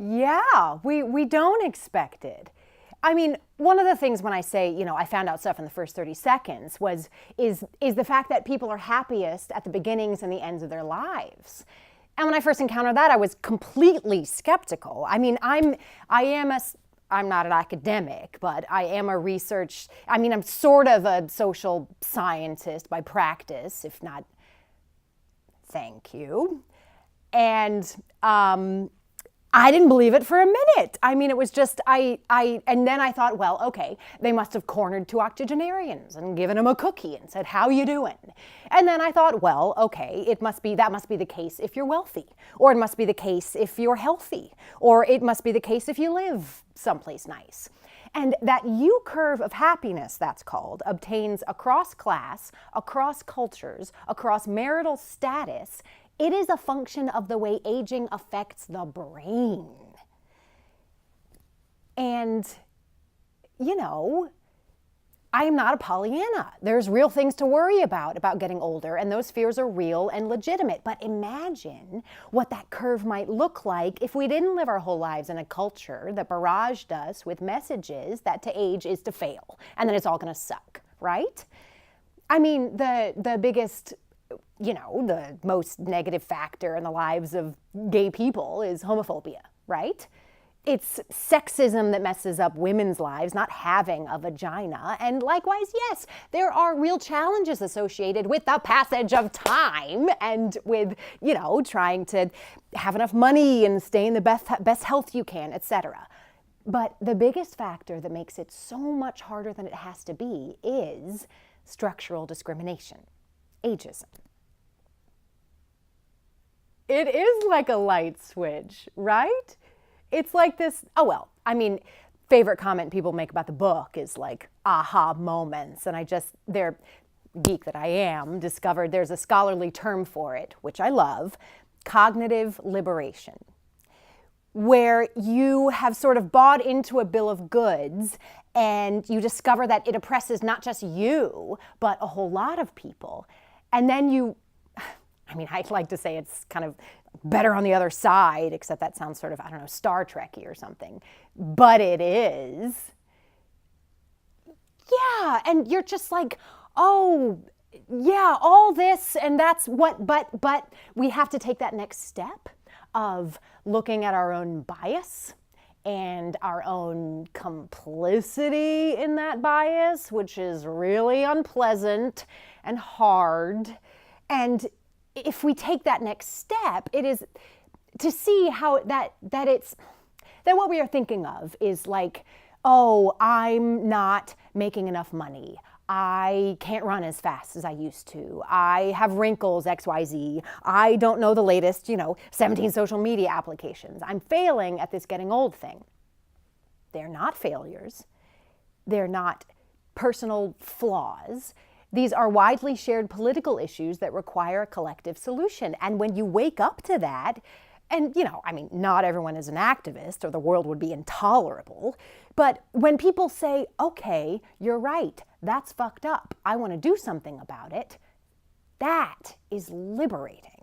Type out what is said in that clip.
Yeah, we don't expect it. I mean, one of the things when I say, I found out stuff in the first 30 seconds is the fact that people are happiest at the beginnings and the ends of their lives. And when I first encountered that, I was completely skeptical. I mean, I'm not an academic, but I am I'm sort of a social scientist by practice, if not, thank you. And I didn't believe it for a minute. I mean, it was just, and then I thought, well, okay, they must have cornered two octogenarians and given them a cookie and said, how you doing? And then I thought, well, okay, that must be the case if you're wealthy, or it must be the case if you're healthy, or it must be the case if you live someplace nice. And that U-curve of happiness, that's called, obtains across class, across cultures, across marital status. It is a function of the way aging affects the brain. And, I am not a Pollyanna. There's real things to worry about getting older, and those fears are real and legitimate. But imagine what that curve might look like if we didn't live our whole lives in a culture that barraged us with messages that to age is to fail, and then it's all gonna suck, right? I mean, the biggest, the most negative factor in the lives of gay people is homophobia, right? It's sexism that messes up women's lives, not having a vagina. And likewise, yes, there are real challenges associated with the passage of time and with, trying to have enough money and stay in the best health you can, etc. But the biggest factor that makes it so much harder than it has to be is structural discrimination, ageism. It is like a light switch, right? It's like this, favorite comment people make about the book is like aha moments. And their geek that I am, discovered there's a scholarly term for it, which I love, cognitive liberation, where you have sort of bought into a bill of goods and you discover that it oppresses not just you, but a whole lot of people. And then I'd like to say it's kind of better on the other side, except that sounds sort of, Star Trek-y or something. But it is. Yeah, and you're just like, oh, yeah, all this, and that's what, but we have to take that next step of looking at our own bias and our own complicity in that bias, which is really unpleasant and hard. And if we take that next step, it is to see how that what we are thinking of is like, oh, I'm not making enough money. I can't run as fast as I used to. I have wrinkles, XYZ. I don't know the latest, 17 social media applications. I'm failing at this getting old thing. They're not failures. They're not personal flaws. These are widely shared political issues that require a collective solution. And when you wake up to that, and not everyone is an activist or the world would be intolerable, but when people say, okay, you're right, that's fucked up, I want to do something about it, that is liberating.